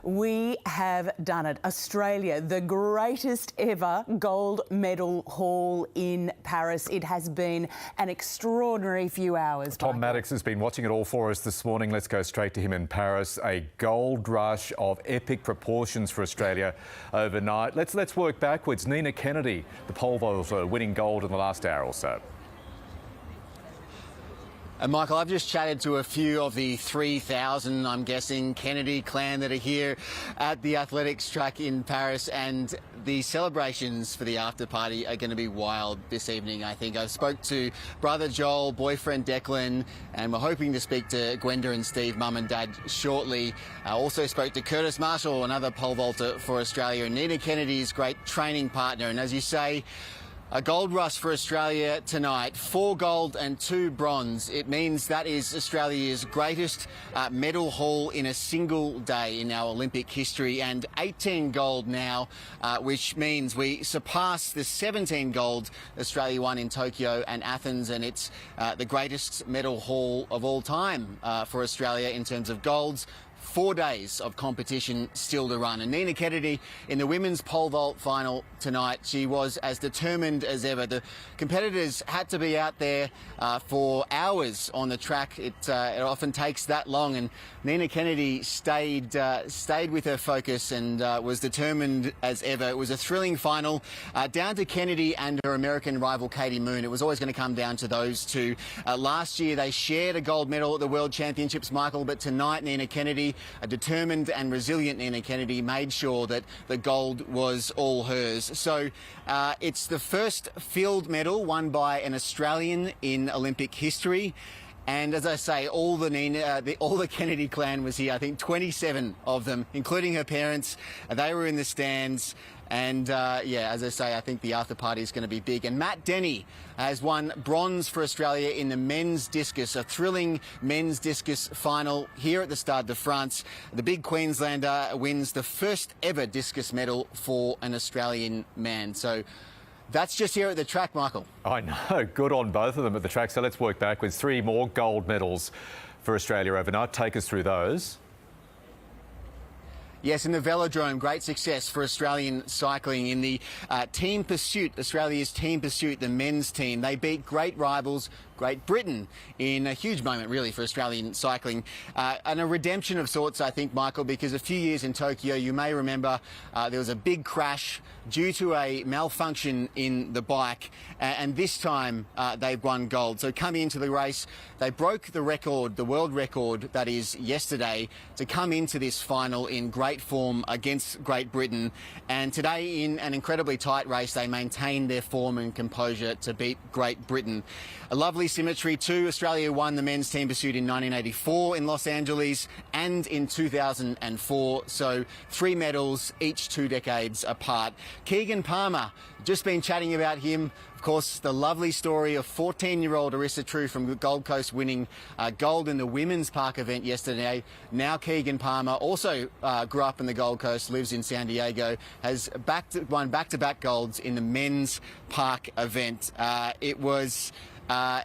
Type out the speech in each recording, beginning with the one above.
We have done it. Australia, the greatest ever gold medal haul in Paris. It has been an extraordinary few hours. Tom Maddox has been watching it all for us this morning. Let's go straight to him in Paris. A gold rush of epic proportions for Australia overnight. Let's work backwards. Nina Kennedy, the pole vaulter, winning gold in the last hour or so. Michael, I've just chatted to a few of the 3,000, I'm guessing, Kennedy clan that are here at the athletics track in Paris, and the celebrations for the after party are going to be wild this evening, I think. I spoke to brother Joel, boyfriend Declan, and we're hoping to speak to Gwenda and Steve, mum and dad, shortly. I also spoke to Curtis Marshall, another pole vaulter for Australia, and Nina Kennedy's great training partner. And as you say, a gold rush for Australia tonight, 4 gold and 2 bronze. It means that is Australia's greatest medal haul in a single day in our Olympic history, and 18 gold now, which means we surpass the 17 gold Australia won in Tokyo and Athens, and it's the greatest medal haul of all time for Australia in terms of golds. 4 days of competition still to run. And Nina Kennedy in the women's pole vault final tonight, she was as determined as ever. The competitors had to be out there for hours on the track. It often takes that long, and Nina Kennedy stayed with her focus and was determined as ever. It was a thrilling final, down to Kennedy and her American rival Katie Moon. It was always going to come down to those two. Last year they shared a gold medal at the World Championships, Michael, but tonight Nina Kennedy, a determined and resilient Nina Kennedy, made sure that the gold was all hers. So it's the first field medal won by an Australian in Olympic history. And as I say, all the Kennedy clan was here. I think 27 of them, including her parents. They were in the stands. And yeah, as I say, I think the after party is going to be big. And Matt Denny has won bronze for Australia in the men's discus, a thrilling men's discus final here at the Stade de France. The big Queenslander wins the first ever discus medal for an Australian man. So that's just here at the track, Michael. I know. Good on both of them at the track. So let's work backwards. 3 more gold medals for Australia overnight. Take us through those. Yes, in the velodrome, great success for Australian cycling in the team pursuit, Australia's team pursuit, the men's team. They beat great rivals, Great Britain, in a huge moment, really, for Australian cycling. And a redemption of sorts, I think, Michael, because a few years in Tokyo, you may remember there was a big crash due to a malfunction in the bike. And this time they've won gold. So coming into the race, they broke the record, the world record, that is yesterday, to come into this final in great form against Great Britain. And today, in an incredibly tight race, they maintained their form and composure to beat Great Britain. A lovely symmetry too. Australia won the men's team pursuit in 1984 in Los Angeles and in 2004. So 3 medals, each 2 decades apart. Keegan Palmer, just been chatting about him. Of course, the lovely story of 14-year-old Arissa True from Gold Coast winning gold in the women's park event yesterday. Now Keegan Palmer also grew up in the Gold Coast, lives in San Diego, has won back-to-back golds in the men's park event. It was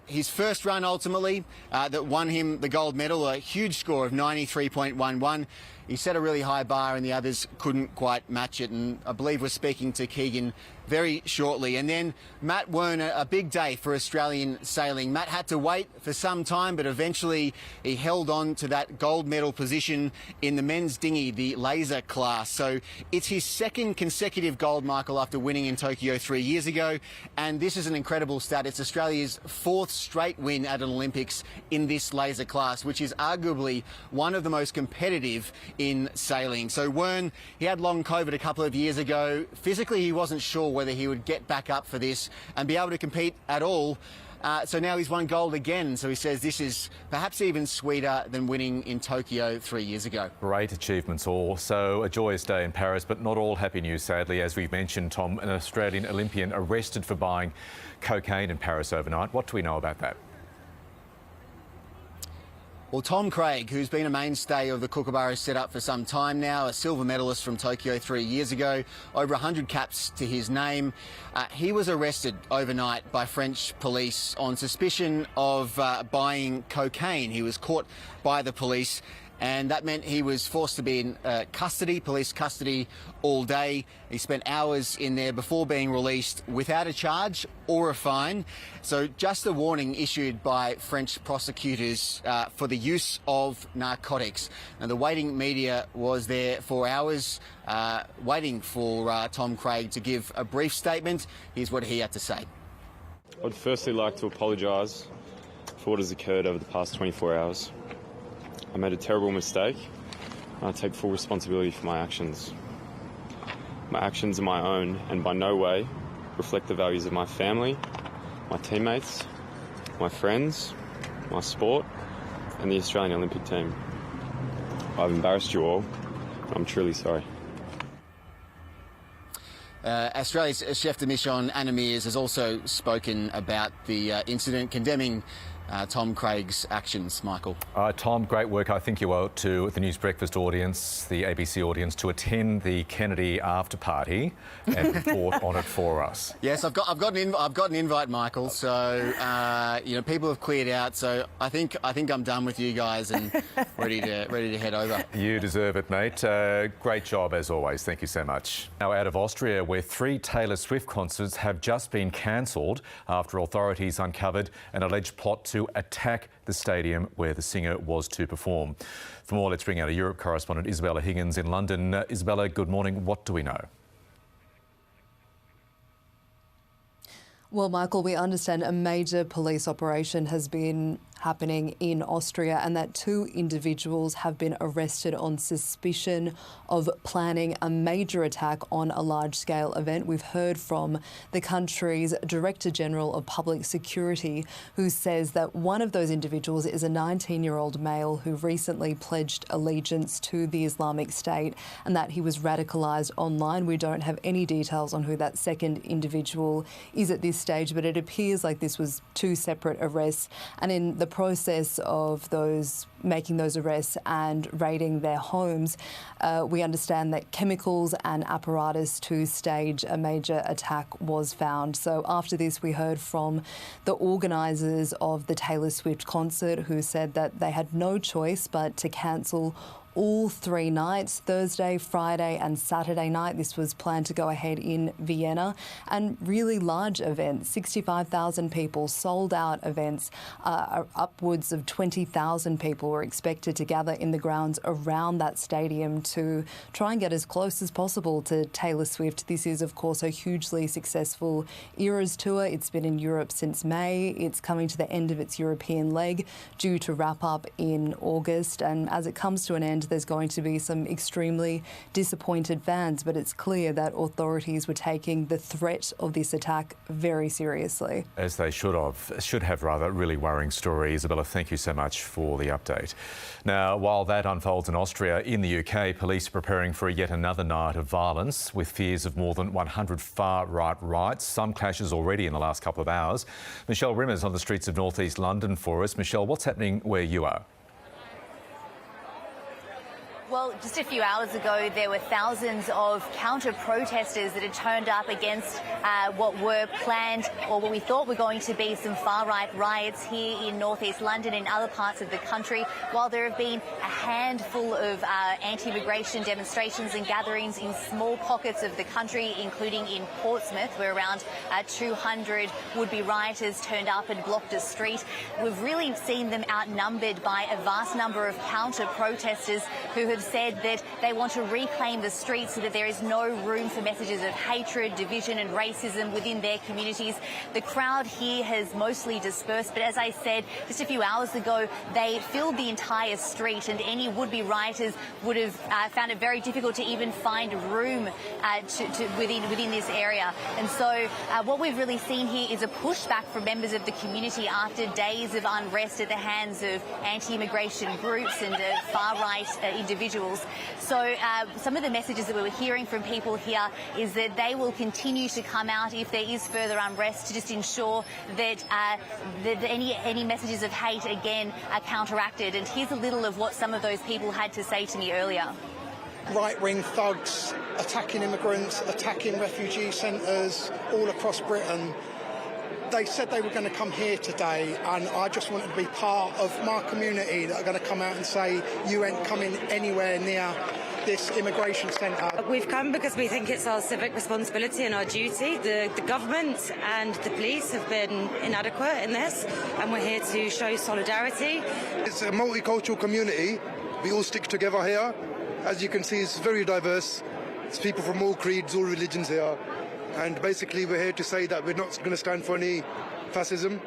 his first run, ultimately, that won him the gold medal, a huge score of 93.11. He set a really high bar and the others couldn't quite match it, and I believe we're speaking to Keegan very shortly. And then Matt Wearner, a big day for Australian sailing. Matt had to wait for some time, but eventually he held on to that gold medal position in the men's dinghy, the laser class. So it's his 2nd consecutive gold, Michael, after winning in Tokyo 3 years ago. And this is an incredible stat. It's Australia's 4th straight win at an Olympics in this laser class, which is arguably one of the most competitive in sailing. So Wearner, he had long COVID a couple of years ago. Physically, he wasn't sure whether he would get back up for this and be able to compete at all. So now he's won gold again. So he says this is perhaps even sweeter than winning in Tokyo 3 years ago. Great achievements all. So a joyous day in Paris, but not all happy news, sadly. As we've mentioned, Tom, an Australian Olympian arrested for buying cocaine in Paris overnight. What do we know about that? Well, Tom Craig, who's been a mainstay of the Kookaburra setup for some time now, a silver medalist from Tokyo 3 years ago, over 100 caps to his name, he was arrested overnight by French police on suspicion of buying cocaine. He was caught by the police and that meant he was forced to be in custody, police custody, all day. He spent hours in there before being released without a charge or a fine. So just a warning issued by French prosecutors for the use of narcotics. And the waiting media was there for hours waiting for Tom Craig to give a brief statement. Here's what he had to say. I'd firstly like to apologise for what has occurred over the past 24 hours. I made a terrible mistake, and I take full responsibility for my actions. My actions are my own and by no way reflect the values of my family, my teammates, my friends, my sport, and the Australian Olympic team. I've embarrassed you all, and I'm truly sorry. Australia's chef de mission, Anna Mears, has also spoken about the incident, condemning Tom Craig's actions. Michael. Tom, great work. I think you owe it to the News Breakfast audience, the ABC audience, to attend the Kennedy after party and report on it for us. Yes, I've got an invite, Michael. So people have cleared out. So I think I'm done with you guys and ready to head over. You deserve it, mate. Great job as always. Thank you so much. Now out of Austria, where 3 Taylor Swift concerts have just been cancelled after authorities uncovered an alleged plot to attack the stadium where the singer was to perform. For more, let's bring out a Europe correspondent, Isabella Higgins in London. Isabella, good morning. What do we know? Well, Michael, we understand a major police operation has been happening in Austria and that 2 individuals have been arrested on suspicion of planning a major attack on a large-scale event. We've heard from the country's Director General of Public Security, who says that one of those individuals is a 19-year-old male who recently pledged allegiance to the Islamic State and that he was radicalised online. We don't have any details on who that second individual is at this stage, but it appears like this was 2 separate arrests. And in the process of making those arrests and raiding their homes, we understand that chemicals and apparatus to stage a major attack was found. So after this, we heard from the organisers of the Taylor Swift concert, who said that they had no choice but to cancel all 3 nights, Thursday, Friday and Saturday night. This was planned to go ahead in Vienna, and really large events, 65,000 people, sold out events. Upwards of 20,000 people were expected to gather in the grounds around that stadium to try and get as close as possible to Taylor Swift. This is, of course, a hugely successful Eras tour. It's been in Europe since May. It's coming to the end of its European leg, due to wrap up in August. And as it comes to an end, there's going to be some extremely disappointed fans, but it's clear that authorities were taking the threat of this attack very seriously. As they should have rather. Really worrying story. Isabella, thank you so much for the update. Now, while that unfolds in Austria, in the UK, police are preparing for yet another night of violence, with fears of more than 100 far-right riots. Some clashes already in the last couple of hours. Michelle Rimmer's on the streets of northeast London for us. Michelle, what's happening where you are? Well, just a few hours ago, there were thousands of counter-protesters that had turned up against what were planned, or what we thought were going to be some far-right riots here in northeast London and other parts of the country. While there have been a handful of anti-immigration demonstrations and gatherings in small pockets of the country, including in Portsmouth, where around 200 would-be rioters turned up and blocked a street, we've really seen them outnumbered by a vast number of counter-protesters who have said that they want to reclaim the streets so that there is no room for messages of hatred, division and racism within their communities. The crowd here has mostly dispersed, but as I said just a few hours ago, they filled the entire street, and any would-be rioters would have found it very difficult to even find room within this area. And so what we've really seen here is a pushback from members of the community after days of unrest at the hands of anti-immigration groups and far-right individuals. So some of the messages that we were hearing from people here is that they will continue to come out if there is further unrest, to just ensure that any messages of hate again are counteracted. And here's a little of what some of those people had to say to me earlier. Right-wing thugs attacking immigrants, attacking refugee centres all across Britain. They said they were going to come here today, and I just wanted to be part of my community that are going to come out and say you ain't coming anywhere near this immigration centre. We've come because we think it's our civic responsibility and our duty. The government and the police have been inadequate in this, and we're here to show solidarity. It's a multicultural community. We all stick together here. As you can see, it's very diverse. It's people from all creeds, all religions here. And basically we're here to say that we're not going to stand for any fascism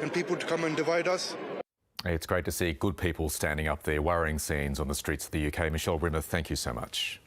and people to come and divide us. It's great to see good people standing up there. Worrying scenes on the streets of the UK. Michelle Rimmer, thank you so much.